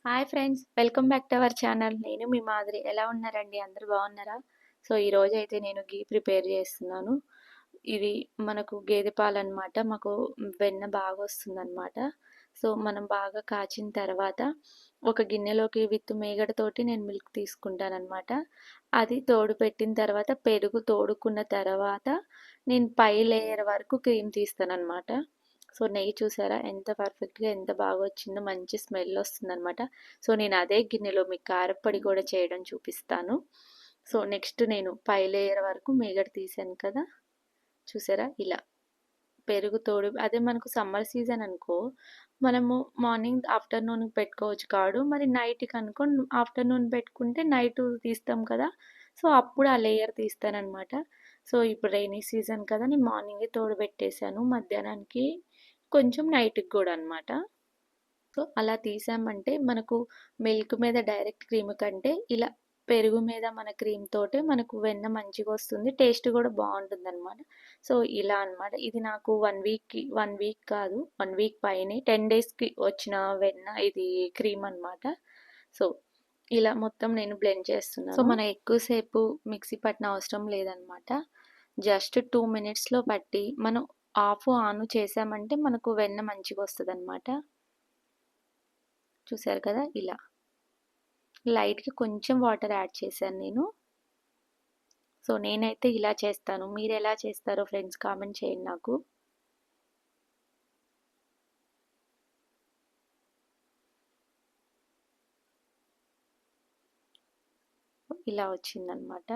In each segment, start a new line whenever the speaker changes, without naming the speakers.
Hi friends, welcome back to our channel. నేను మీ మాదిరి. ఎలా ఉన్నారండి? అందరూ బాగున్నారా? సో, ఈరోజైతే నేను ఘీ ప్రిపేర్ చేస్తున్నాను. ఇది మనకు గేదె పాలనమాట. మాకు వెన్న బాగా వస్తుందనమాట. సో, మనం బాగా కాచిన తర్వాత ఒక గిన్నెలోకి విత్ మేగడతోటి నేను మిల్క్ తీసుకుంటాననమాట. అది తోడు పెట్టిన తర్వాత పెరుగు తోడుకున్న తర్వాత నేను పై లేయర్ వరకు క్రీమ్ తీస్తాననమాట. సో, నెయ్యి చూసారా ఎంత పర్ఫెక్ట్‌గా ఎంత బాగా వచ్చిందో, మంచి స్మెల్ వస్తుందనమాట. సో, నేను అదే గిన్నెలో మీకు కారప్పొడి కూడా చేయడం చూపిస్తాను. సో, నెక్స్ట్ నేను పై లేయర్ వరకు మీగడ తీసాను కదా! చూసారా ఇలా. పెరుగు తోడు అదే మనకు సమ్మర్ సీజన్ అనుకో, మనము మార్నింగ్, ఆఫ్టర్‌నూన్‌కి పెట్టుకోవచ్చు కాడు. మరి నైట్‌కి అనుకో ఆఫ్టర్‌నూన్ పెట్టుకుంటే నైటు తీస్తాం కదా! సో, అప్పుడు ఆ లేయర్ తీస్తాననమాట. సో, ఇప్పుడు రెయినీ సీజన్ కదా! నేను మార్నింగే తోడుబెట్టేసాను. మధ్యాహ్నానికి కొంచెం నైట్‌కి గూడా అనమాట. సో, అలా తీసామంటే మనకు మిల్క్ మీద డైరెక్ట్ క్రీమ్ కంటే ఇలా పెరుగు మీద మన క్రీమ్ తోటే మనకు వెన్న మంచిగొస్తుంది. టేస్ట్ గూడా బావుంటుందనమాట. సో, ఇలా అనమాట. ఇది నాకు 1 వీక్ కాదు, 1 వీక్ పైనే 10 డేస్‌కి వచ్చిన వెన్న ఇది క్రీమ్ అనమాట. సో, ఇలా మొత్తం నేను బ్లెండ్ చేస్తున్నాను. సో, మనం ఎక్కువ సేపు మిక్సీ పట్టన అవసరం లేదనమాట. జస్ట్ 2 మినిట్స్‌లో పట్టి మనం ఆఫ్, ఆన్ చేసామంటే మనకు వెన్న మంచిగొస్తదనమాట. చూసారు కదా! ఇలా. లైట్‌గా కొంచెం వాటర్ యాడ్ చేశాను నేను. సో, నేనైతే ఇలా చేస్తాను. మీరెలా చేస్తారో ఫ్రెండ్స్ కామెంట్ చేయండి నాకు. ఇలా వచ్చిందనమాట.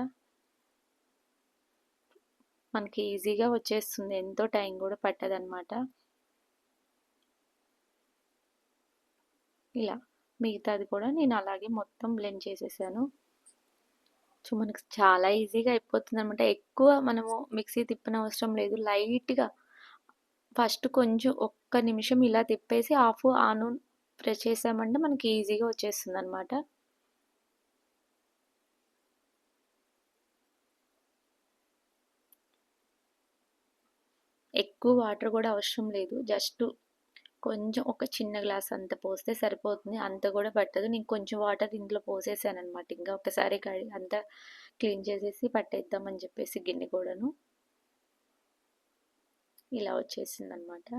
మనకి ఈజీగా వచ్చేస్తుంది. ఎంతో టైం కూడా పట్టదనమాట. ఇలా. మిగతాది కూడా నేను అలాగే మొత్తం బ్లెండ్ చేసేసాను. సో, మనకు చాలా ఈజీగా అయిపోతుందనమాట. ఎక్కువ మనము మిక్సీ తిప్పనవసరం లేదు. లైట్‌గా ఫస్ట్ కొంచెం ఒక్క నిమిషం ఇలా తిప్పేసి ఆఫ్, ఆన్ ప్రెస్ చేసామంటే మనకి ఈజీగా వచ్చేస్తుందనమాట. ఎక్కువ వాటర్ కూడా అవసరం లేదు. జస్ట్ కొంచెం ఒక చిన్న గ్లాస్ అంత పోస్తే సరిపోతుంది. అంత కూడా పట్టదు. నేను కొంచెం వాటర్ ఇందులో పోసేసాననమాట. ఇంకా ఒకసారి అంతా క్లీన్ చేసేసి పట్టేద్దామని చెప్పేసి గిన్నె కూడాను. ఇలా వచ్చేసిందనమాట.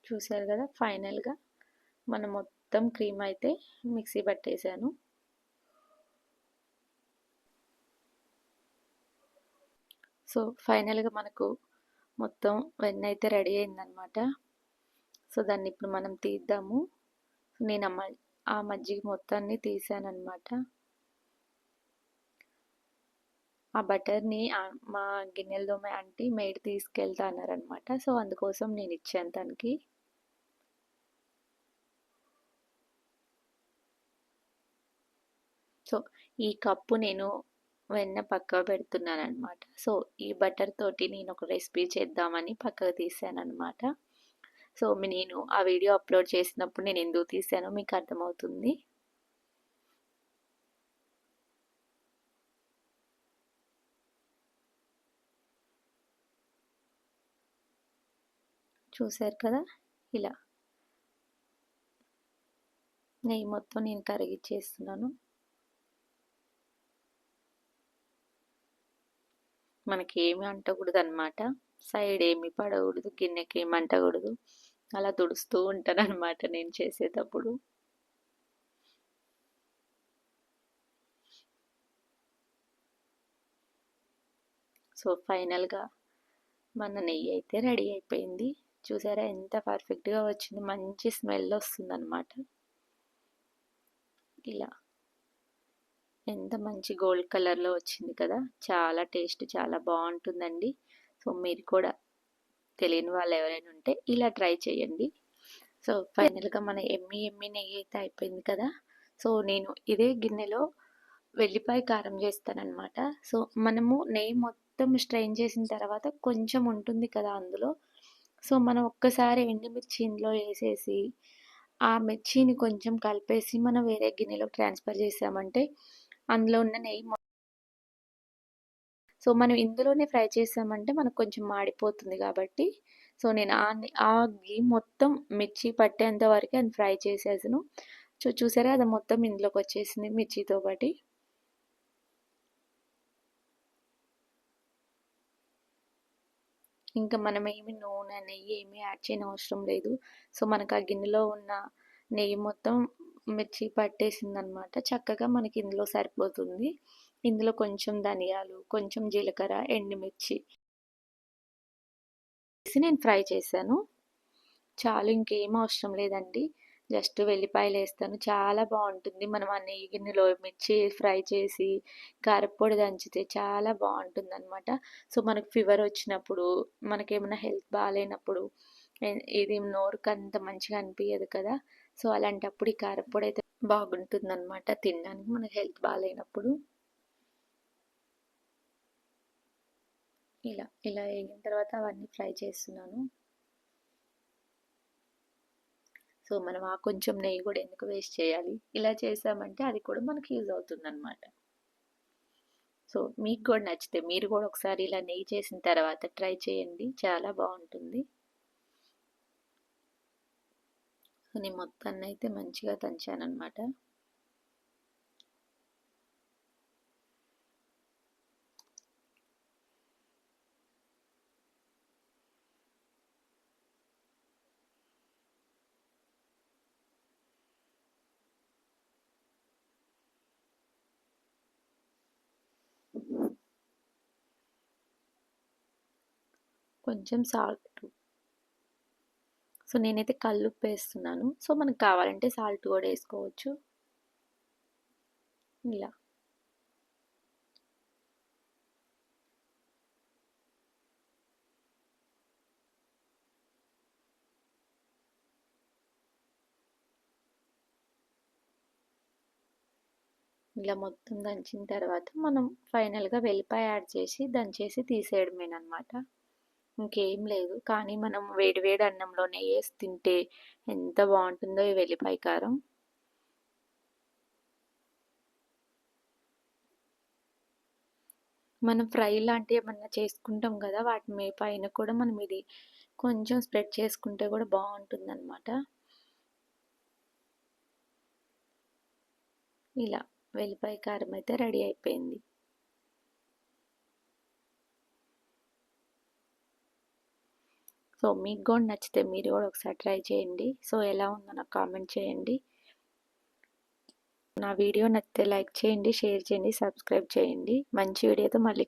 చూసారు కదా! ఫైనల్‌గా మనం మొత్తం క్రీమ్ అయితే మిక్సీ పట్టేసాను. సో, ఫైనల్‌గా మనకు మొత్తం వెన్న అయితే రెడీ అయిందనమాట. సో, దాన్ని ఇప్పుడు మనం తీద్దాము. నేను ఆ మజ్జిగ మొత్తాన్ని తీసాననమాట. ఆ బటర్‌ని మా గిన్నెలు తోమే ఆంటీ మెయిడ్ తీసుకెళ్తా అన్నారనమాట. సో, అందుకోసం నేను ఇచ్చాను తనకి. సో, ఈ కప్పు నేను వెన్న పక్కకు పెడుతున్నాననమాట. సో, ఈ బటర్ తోటి నేను ఒక రెసిపీ చేద్దామని పక్కకు తీసాననమాట. సో, నేను ఆ వీడియో అప్లోడ్ చేసినప్పుడు నేను ఎందుకు తీసానో మీకు అర్థమవుతుంది. చూసారు కదా! ఇలా. నెయ్యి మొత్తం నేను కరిగిచ్చేస్తున్నాను. మనకేమి అంటకూడదనమాట. సైడ్ ఏమి పడకూడదు. గిన్నెకేమి అంటకూడదు. అలా తుడుస్తూ ఉంటాననమాట నేను చేసేటప్పుడు. సో, ఫైనల్‌గా మన నెయ్యి అయితే రెడీ అయిపోయింది. చూసారా ఎంత పర్ఫెక్ట్‌గా వచ్చింది. మంచి స్మెల్ వస్తుందనమాట. ఇలా. ఎంత మంచి గోల్డ్ కలర్‌లో వచ్చింది కదా! చాలా టేస్ట్ చాలా బావుంటుందండి. సో, మీరు కూడా తెలియని వాళ్ళు ఎవరైనా ఉంటే ఇలా ట్రై చేయండి. సో, ఫైనల్‌గా మన యమ్మీ యమ్మీ నెయ్యి అయితే అయిపోయింది కదా! సో, నేను ఇదే గిన్నెలో వెల్లిపాయ కారం చేస్తాననమాట. సో, మనము నెయ్యి మొత్తం స్ట్రెయిన్ చేసిన తర్వాత కొంచెం ఉంటుంది కదా అందులో. సో, మనం ఒక్కసారి ఎండుమిర్చి ఇందులో ఏసేసి, ఆ మిర్చిని కొంచెం కలిపేసి మనం వేరే గిన్నెలోకి ట్రాన్స్‌ఫర్ చేసామంటే అందులో ఉన్న నెయ్యి సో, మనం ఇందులోనే ఫ్రై చేసామంటే మనకు కొంచెం మాడిపోతుంది కాబట్టి, సో, నేను ఆ ఘీ మొత్తం మిర్చి పట్టేంత వరకే అది ఫ్రై చేసేసాను. చూసారా అది మొత్తం ఇందులోకొచ్చేసింది మిర్చితో పాటి. ఇంకా మనమేమి నూనె, నెయ్యి ఏమి యాడ్ చేయనవసరం లేదు. సో, మనకు ఆ గిన్నెలో ఉన్న నెయ్యి మొత్తం మిర్చి పట్టేసిందనమాట. చక్కగా మనకి ఇందులో సరిపోతుంది. ఇందులో కొంచెం ధనియాలు, కొంచెం జీలకర్ర, ఎండుమిర్చి వేసి నేను ఫ్రై చేశాను. చాలు ఇంకేం అవసరం లేదండి. జస్ట్ వెల్లిపాయలేస్తాను. చాలా బావుంటుంది. మనం ఆ నెయ్యి గిన్నెలో మిర్చి ఫ్రై చేసి, కారప్పొడి దంచితే చాలా బావుంటుందనమాట. సో, మనకు ఫీవర్ వచ్చినప్పుడు, మనకేమైనా హెల్త్ బాలేనప్పుడు, ఇది నోరుకంత మంచిగా అనిపియదు కదా! సో, అలాంటప్పుడు ఈ కారప్పొడైతే బాగుంటుందనమాట తినడానికి మనకు హెల్త్ బాలేనప్పుడు. ఇలా ఏగిన తర్వాత అవన్నీ ఫ్రై చేస్తున్నాను. సో, మనం ఆ కొంచెం నెయ్యి గూడా ఎందుకు వేస్ట్ చేయాలి? ఇలా చేసామంటే అది కూడా మనకి యూజ్ అవుతుందనమాట. సో, మీకు కూడా నచ్చితే మీరు కూడా ఒకసారి ఇలా నెయ్యి చేసిన తర్వాత ట్రై చేయండి. చాలా బావుంటుంది. సో, నేను మొత్తాన్నయితే మంచిగా దంచాననమాట. కొంచెం సాల్ట్. సో, నేనైతే కల్లుప్పేస్తున్నాను. సో, మనకు కావాలంటే సాల్ట్ కూడా ఏసుకోవచ్చు. ఇలా. ఇలా మొత్తం దంచిన తర్వాత మనం ఫైనల్‌గా వెల్లిపాయ యాడ్ చేసి దంచేసి తీసేయడమేననమాట. ఇంకేం లేదు. కానీ మనం వేడి వేడి అన్నంలో నెయ్యేసి తింటే ఎంత బావుంటుందో ఈ వెల్లిపాయ కారం. మనం ఫ్రై లాంటియేమన్నా చేసుకుంటాం గదా! వాటి పైన కూడా మనం ఇది కొంచెం స్ప్రెడ్ చేసుకుంటే గూడా బావుంటుందనమాట. ఇలా వెల్లిపాయ కారం అయితే రెడీ అయిపోయింది. సో, మీకు గూడా నచ్చితే మీరు గూడా ఒకసారి ట్రై చేయండి. సో, ఎలా ఉందో నాకు కామెంట్ చేయండి. నా వీడియో నచ్చితే లైక్ చేయండి, షేర్ చేయండి, సబ్స్క్రైబ్ చేయండి. మంచి వీడియోతో మళ్ళీ